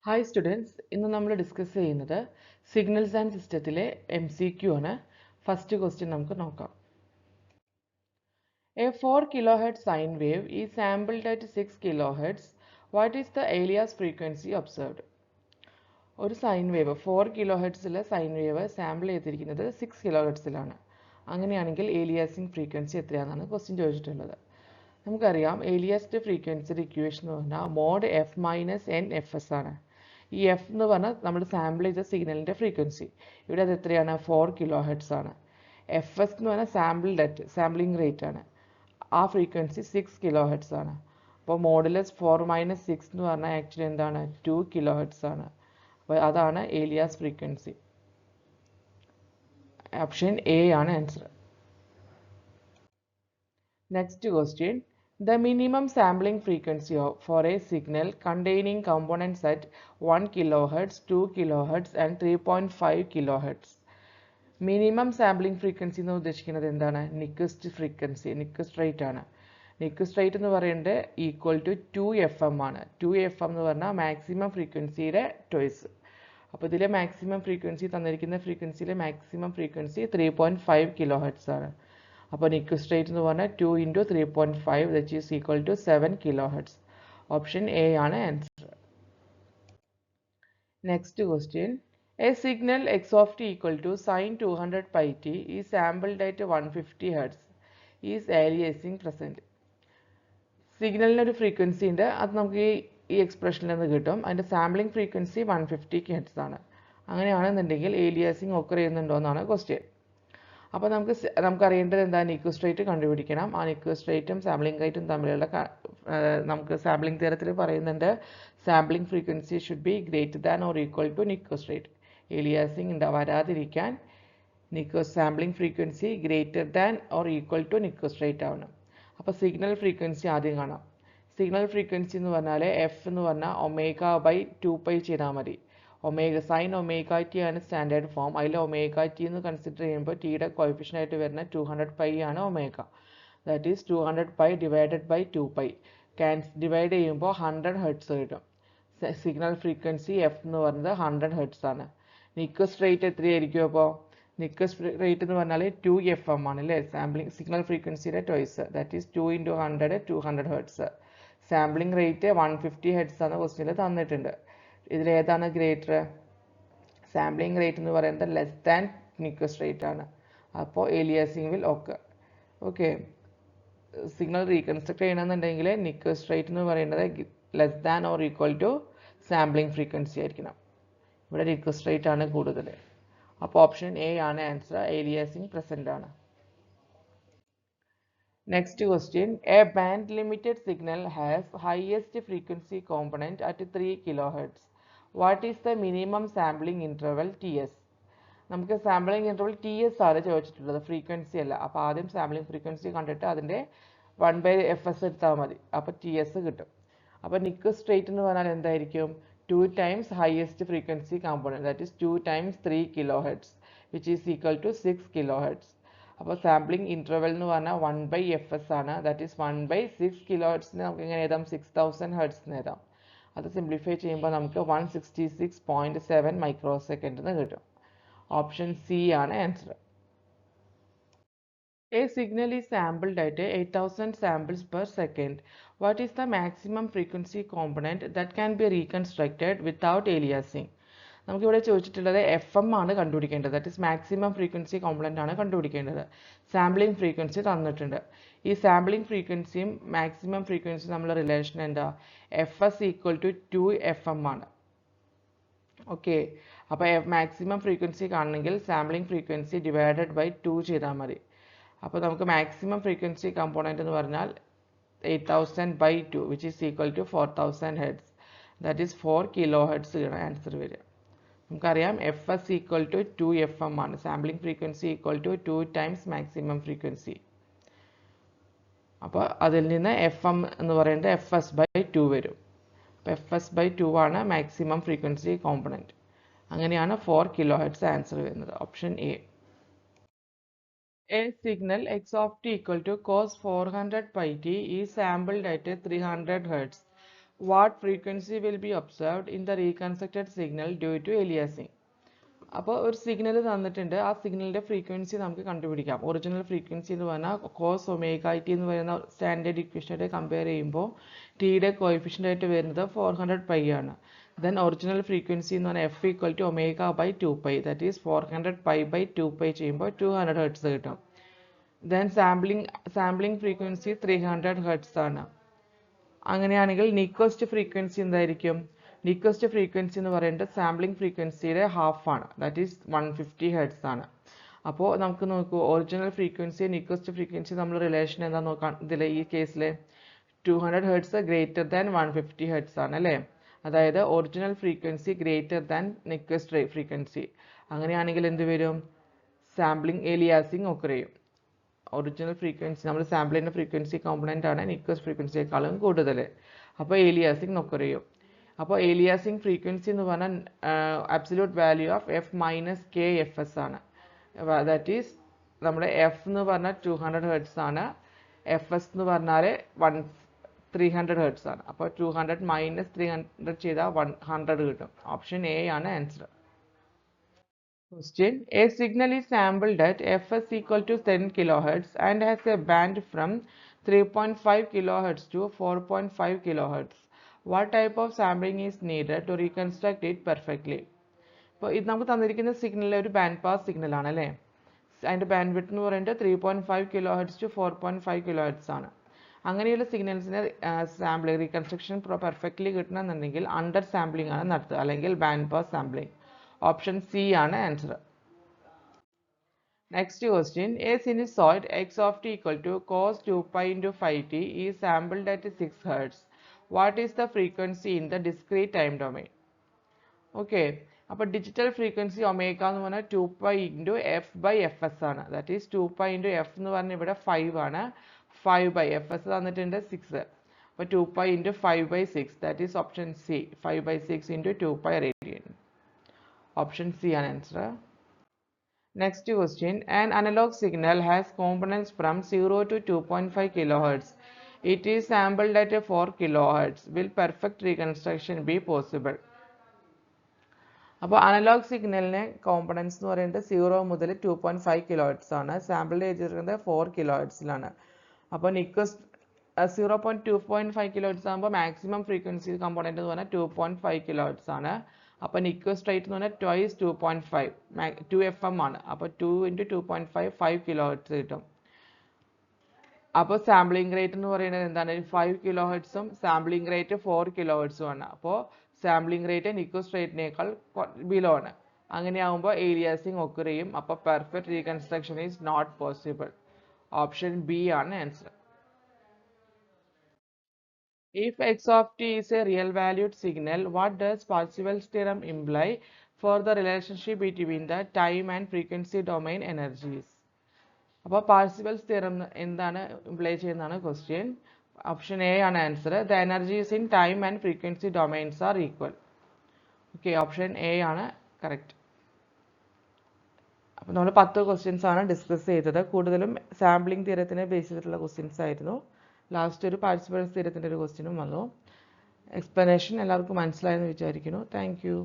Hi students, ഇന്ന് നമ്മൾ discuss ചെയ്യുന്നത് സിഗ്നൽസ് ആൻഡ് സിസ്റ്റത്തിലെ MCQ ആണ്. ഫസ്റ്റ് ക്വസ്റ്റ്യൻ നമുക്ക് നോക്കാം. A 4 kHz sine wave is sampled at 6 kHz. What is the alias frequency observed? ഒരു സൈൻ വേവ് 4 kHzലെ സൈൻ വേവ് സാമ്പിൾ ചെയ്തിരിക്കുന്നത് 6 kHzലാണ്. അങ്ങനെയാണെങ്കിൽ ഏലിയാസിംഗ് ഫ്രീക്വൻസി എത്രയാണെന്നാണ് ക്വസ്റ്റ്യൻ ചോദിച്ചിട്ടുള്ളത്. നമുക്കറിയാം ഏലിയാസിൻ്റെ ഫ്രീക്വൻസിയുടെ ഇക്വേഷൻ എന്ന് പറഞ്ഞാൽ mod F minus N F S ആണ്. ഈ എഫ് എന്ന് പറഞ്ഞാൽ നമ്മൾ സാമ്പിൾ ചെയ്ത സിഗ്നലിൻ്റെ ഫ്രീക്വൻസി. ഇവിടെ അത് എത്രയാണ്? 4 kHz ആണ്. എഫ് എസ് എന്ന് പറഞ്ഞാൽ സാമ്പിളിംഗ് റേറ്റ് ആണ്. ആ ഫ്രീക്വൻസി 6 kHz ആണ്. അപ്പോൾ മോഡുലസ് 4 മൈനസ് 6 എന്ന് പറഞ്ഞാൽ ആക്ച്വലി എന്താണ്? 2 kHz ആണ്. അപ്പോൾ അതാണ് ഏലിയാസ് ഫ്രീക്വൻസി. ഓപ്ഷൻ എ ആണ് answer. Next question. The minimum sampling frequency for a signal containing components at 1 kHz, 2 kHz and 3.5 kHz. Minimum sampling frequency എന്ന് ഉദ്ദേശിക്കുന്നത് എന്താണ്? നിക്വസ്റ്റ് ഫ്രീക്വൻസി, നിക്വസ്റ്റ് റേറ്റ് ആണ്. നിക്വസ്റ്റ് റേറ്റ് എന്ന് പറയുന്നത് ഈക്വൽ ടു 2FM ആണ്. 2FM എന്ന് പറഞ്ഞാൽ മാക്സിമം ഫ്രീക്വൻസിയുടെ ടോയ്സ്. അപ്പോൾ ഇതിലെ മാക്സിമം ഫ്രീക്വൻസി തന്നിരിക്കുന്ന ഫ്രീക്വൻസിയിലെ മാക്സിമം ഫ്രീക്വൻസി 3.5 kHz ആണ്. അപ്പോൾ നിക്വസ്റ്റ് റേറ്റ് എന്ന് പറഞ്ഞാൽ 2 × 3.5 that is equal to 7 kHz. Option A ആണ് answer. Next question. A signal x of t equal to sin 200 pi t is sampled at 150 Hz. Is aliasing present? സിഗ്നലിന് ഒരു frequency ഉണ്ട്, അത് നമുക്ക് ഈ എക്സ്പ്രഷനിൽ നിന്ന് കിട്ടും. അതിൻ്റെ സാമ്പിളിംഗ് ഫ്രീക്വൻസി 150 Hz ആണ്. അങ്ങനെയാണെന്നുണ്ടെങ്കിൽ ഏലിയാസിങ് ഒക്കർ ചെയ്യുന്നുണ്ടോ എന്നാണ് ക്വസ്റ്റ്യൻ. അപ്പോൾ നമുക്കറിയേണ്ടത് എന്താ? നിക്വസ്റ്റ് റേറ്റ് കണ്ടുപിടിക്കണം. ആ നിക്വസ്റ്റ് റേറ്റും സാമ്പിളിംഗ് റേറ്റും തമ്മിലുള്ള നമുക്ക് സാമ്പിളിംഗ് തിയറത്തിൽ പറയുന്നുണ്ട് sampling frequency should be greater than or equal to Nyquist rate. Aliasing വരാതിരിക്കാൻ sampling frequency greater than or equal to Nyquist rate ആവണം. അപ്പോൾ സിഗ്നൽ ഫ്രീക്വൻസി ആദ്യം കാണാം. സിഗ്നൽ ഫ്രീക്വൻസി എന്ന് പറഞ്ഞാൽ എഫ് എന്ന് പറഞ്ഞാൽ ω/2π ചെയ്താൽ മതി. സൈൻ ഒമേഗ ടി ആണ് സ്റ്റാൻഡേർഡ് ഫോം. അതിൽ ഒമേഗ ടി എന്ന് കൺസിഡർ ചെയ്യുമ്പോൾ ടിയുടെ കോഎഫിഷ്യൻ്റ് ആയിട്ട് വരുന്ന 200π ആണ് omega. That is 200π divided by 2π. Divide ചെയ്യുമ്പോൾ 100 Hz കിട്ടും. സിഗ്നൽ ഫ്രീക്വൻസി എഫ് എന്ന് പറയുന്നത് 100 Hz ആണ്. നിക്വസ്റ്റ് റേറ്റ് എത്രയായിരിക്കും? അപ്പോൾ നിക്വസ്റ്റ് റേറ്റ് എന്ന് പറഞ്ഞാൽ 2FM ആണ് അല്ലേ? സാമ്പിളിംഗ് സിഗ്നൽ ഫ്രീക്വൻസിയുടെ toys. That is 2 × 100 200 Hz. Sampling rate 150 Hz ആണ് ക്വസ്റ്റ്യനിൽ തന്നിട്ടുണ്ട്. ഇതിലേതാണ് ഗ്രേറ്റർ? സാമ്പിളിംഗ് റേറ്റ് എന്ന് പറയുന്നത് ലെസ് ദാൻ നിക്വസ്റ്റ് റേറ്റ് ആണ്. അപ്പോൾ aliasing will occur. Okay, signal reconstruct ചെയ്യണമെന്നുണ്ടെങ്കിൽ നിക്വസ്റ്റ് റേറ്റ് എന്ന് പറയുന്നത് less than or equal to sampling frequency ആയിരിക്കണം. ഇവിടെ നിക്വസ്റ്റ് റേറ്റ് ആണ് കൂടുതൽ. അപ്പോൾ ഓപ്ഷൻ എ ആണ് ആൻസർ. ഏലിയാസിംഗ് പ്രസന്റ് ആണ്. Next question. A band limited signal has highest frequency component at 3 kHz. What is the minimum sampling interval TS? നമുക്ക് sampling interval TS ആണ് ചോദിച്ചിട്ടുള്ളത്, ഫ്രീക്വൻസി അല്ല. അപ്പോൾ ആദ്യം സാമ്പിളിംഗ് ഫ്രീക്വൻസി കണ്ടിട്ട് അതിൻ്റെ 1/fs എടുത്താൽ മതി. അപ്പോൾ TS കിട്ടും. അപ്പോൾ നിക്വസ്റ്റ് റേറ്റ് എന്ന് പറഞ്ഞാൽ എന്തായിരിക്കും? 2 times highest frequency component, that is 2 times 3 kHz which is equal to 6 kHz. അപ്പോൾ സാമ്പിളിംഗ് ഇൻ്റർവൽ എന്ന് പറഞ്ഞാൽ 1/fs ആണ്. That is 1/6 kHz. നമുക്ക് എങ്ങനെ എഴുതാം? 6000 Hz എന്ന് എഴുതാം. അത് സിംപ്ലിഫൈ ചെയ്യുമ്പോൾ നമുക്ക് 166.7 microsecond എന്ന് കിട്ടും. ഓപ്ഷൻ സി ആണ് answer. A signal is sampled at 8000 samples per second. What is the maximum frequency component that can be reconstructed without aliasing? നമുക്കിവിടെ ചോദിച്ചിട്ടുള്ളത് FM ആണ് കണ്ടുപിടിക്കേണ്ടത്. That is maximum frequency component ആണ് കണ്ടുപിടിക്കേണ്ടത്. സാമ്പിളിംഗ് ഫ്രീക്വൻസി തന്നിട്ടുണ്ട്. ഈ sampling ഫ്രീക്വൻസിയും മാക്സിമം ഫ്രീക്വൻസിയും തമ്മിലുള്ള റിലേഷൻ എന്താ? FS ഈക്വൽ ടു 2FM ആണ്. ഓക്കെ, അപ്പോൾ മാക്സിമം ഫ്രീക്വൻസി കാണണമെങ്കിൽ സാമ്പിളിംഗ് ഫ്രീക്വൻസി ഡിവൈഡഡ് ബൈ 2 ചെയ്താൽ മതി. അപ്പോൾ നമുക്ക് മാക്സിമം ഫ്രീക്വൻസി കമ്പോണൻറ്റ് എന്ന് പറഞ്ഞാൽ 8000/2 which is equal to 4000 Hz. That is 4 kHz ആണ് ആൻസർ വരിക. നമുക്കറിയാം FS ഈക്വൽ ടു 2FM ആണ്. Sampling frequency equal to 2 times maximum frequency. അപ്പോൾ അതിൽ നിന്ന് FM എന്ന് പറയുന്നത് FS/2 വരും. അപ്പോൾ FS/2 ആണ് മാക്സിമം ഫ്രീക്വൻസി കോമ്പണൻറ്റ്. അങ്ങനെയാണ് 4 kHz ആൻസർ വരുന്നത്. Option A. A signal x of t equal to cos 400 pi t is sampled at 300 Hz. what frequency will be observed in the reconstructed signal due to aliasing. അപ്പോൾ ഒരു signal തന്നിട്ടുണ്ട്, ആ സിഗ്നലിൻ്റെ frequency നമുക്ക് കണ്ടുപിടിക്കാം. Original frequency എന്ന് പറഞ്ഞാൽ cos omega T എന്ന് പറയുന്ന സ്റ്റാൻഡേർഡ് ഇക്വേഷനായിട്ട് കമ്പയർ ചെയ്യുമ്പോൾ ടിയുടെ കോഎഫിഷ്യൻ്റ് ആയിട്ട് വരുന്നത് 400 പൈ ആണ്. ദെൻ ഒറിജിനൽ ഫ്രീക്വൻസി എന്ന് പറഞ്ഞാൽ F equal to omega by 2 pi, that is 400 pi by 2 pi ചെയ്യുമ്പോൾ 200 ഹെർട്സ് കിട്ടും. ദെൻ സാമ്പിളിംഗ് ഫ്രീക്വൻസി 300 ഹെർട്സ് ആണ്. അങ്ങനെയാണെങ്കിൽ നിക്വസ്റ്റ് ഫ്രീക്വൻസി എന്തായിരിക്കും? നിക്വസ്റ്റ് ഫ്രീക്വൻസി എന്ന് പറയുന്നത് സാമ്പിളിംഗ് ഫ്രീക്വൻസിയുടെ ഹാഫ് ആണ്, ദാറ്റ് ഈസ് 150 ഹെർട്സ് ആണ്. അപ്പോൾ നമുക്ക് നോക്കൂ, ഒറിജിനൽ ഫ്രീക്വൻസി നിക്വസ്റ്റ് ഫ്രീക്വൻസി നമ്മൾ റിലേഷൻ എന്താ നോക്കാൻ ഇതിൽ ഈ കേസിൽ 200 ഹെർട്സ് ഗ്രേറ്റർ ദാൻ 150 ഹെർട്സ് ആണ് അല്ലേ? അതായത് original frequency greater than Nyquist frequency. അങ്ങനെയാണെങ്കിൽ എന്ത് വരും? സാമ്പിളിംഗ് ഏലിയാസിങ് ഒക്കെ ചെയ്യും. ഒറിജിനൽ ഫ്രീക്വൻസി നമ്മൾ സാമ്പിൾ ചെയ്യുന്ന ഫ്രീക്വൻസി കോമ്പണൻ്റ് ആണ് നിക്വസ്റ്റ് ഫ്രീക്വൻസിയേക്കാളും കൂടുതൽ. അപ്പോൾ ഏലിയാസിങ് ഒക്കെ ചെയ്യും. അപ്പോൾ ഏലിയാസിങ് ഫ്രീക്വൻസി എന്ന് പറഞ്ഞാൽ absolute value of F minus K F S ആണ്. ദാറ്റ് ഈസ് നമ്മുടെ എഫ് എന്ന് പറഞ്ഞാൽ 200 ഹെർട്സ് ആണ്, എഫ് എസ് എന്ന് പറഞ്ഞാൽ 300 ഹെർട്സ് ആണ്. അപ്പോൾ 200 മൈനസ് 300 ചെയ്താൽ 100 കിട്ടും. ഓപ്ഷൻ എ ആണ് answer. Question: A signal is sampled at fs equal to 10 kHz and has a band from 3.5 kHz to 4.5 kHz. What type of sampling is needed to reconstruct it perfectly? അപ്പോൾ ഇത് നമുക്ക് തന്നിരിക്കുന്ന signal ഒരു band pass signal ആണ് അല്ലേ? അതിൻ്റെ band width എന്ന് പറയുന്നത് 3.5 kHz to 4.5 kHz ആണ്. അങ്ങനെയുള്ള സിഗ്നൽസിനെ റീകൺസ്ട്രക്ഷൻ പെർഫെക്റ്റ്ലി കിട്ടണമെന്നുണ്ടെങ്കിൽ അണ്ടർ സാമ്പിളിംഗ് ആണ് നടത്തുക, അല്ലെങ്കിൽ band pass sampling. Option C ആണ് answer. Next question: a sinusoid x of t equal to cos 2 pi into phi t is sampled at 6 Hz. What is the frequency in the discrete time domain? Okay, അപ്പോൾ digital frequency omega എന്ന് പറഞ്ഞാൽ 2 pi into F by F S ആണ്. That is 2 pi into F എന്ന് പറഞ്ഞാൽ ഇവിടെ 5 ആണ്, 5 by F S തന്നിട്ടുണ്ട് 6. അപ്പോൾ 2 pi into 5 by 6, that is option C, 5 by 6 into 2 pi radian. Option C an answer. Next question: an analog signal has components from 0 to 2.5 kHz. It is sampled at 4 kHz. Will perfect reconstruction be possible? അപ്പോൾ analogue സിഗ്നലിന് components എന്ന് പറയുന്നത് 0 മുതൽ 2.5 kHz ആണ്. Sample ചെയ്തിരിക്കുന്നത് 4 kHz-ലാണ്. അപ്പോൾ നിക്വസ്റ്റ് 0.2.5 kHz ആകുമ്പോൾ maximum frequency component എന്ന് പറഞ്ഞാൽ 2.5 kHz ആണ്. അപ്പോൾ നിക്വസ്റ്റ് റേറ്റ് എന്ന് പറഞ്ഞാൽ ട്വൈസ് 2.5 2 FM ആണ്. അപ്പോൾ 2 ഇൻറ്റു 2.5 5 kHz കിട്ടും. അപ്പോൾ സാമ്പിളിംഗ് റേറ്റ് എന്ന് പറയുന്നത് എന്താണ്? 5 kHz-ഉം സാമ്പിളിംഗ് റേറ്റ് 4 kHz-ഉം ആണ്. അപ്പോൾ സാമ്പിളിംഗ് റേറ്റ് നിക്വസ്റ്റ് റേറ്റിനേക്കാൾ ബിലോ ആണ്. അങ്ങനെയാകുമ്പോൾ ഏലിയാസിങ് ഒക്കെ ചെയ്യും. അപ്പോൾ perfect reconstruction is not possible. Option B ആണ് answer. If x of t is a real valued signal, what does Parseval's theorem imply for the relationship between the time and frequency domain energies? അപ്പോൾ Parseval's theorem എന്താണ് imply ചെയ്യുന്നതാണ് question. Option A ആണ് answer. The energies in time and frequency domains are equal. Okay, option A ആണ് correct. അപ്പോൾ നമ്മൾ 10 questions ആണ് discuss ചെയ്തത്. കൂടുതലും സാമ്പിളിംഗ് തിയറത്തിനെ ബേസ് ചെയ്തിട്ടുള്ള ക്വസ്റ്റ്യൻസ് ആയിരുന്നു. ലാസ്റ്റ് ഒരു പാർട്ടിസിപ്പൻസ് തിയറത്തിൻ്റെ ഒരു ക്വസ്റ്റ്യനും വന്നു. എക്സ്പ്ലനേഷൻ എല്ലാവർക്കും മനസ്സിലായെന്ന് വിചാരിക്കുന്നു. Thank U.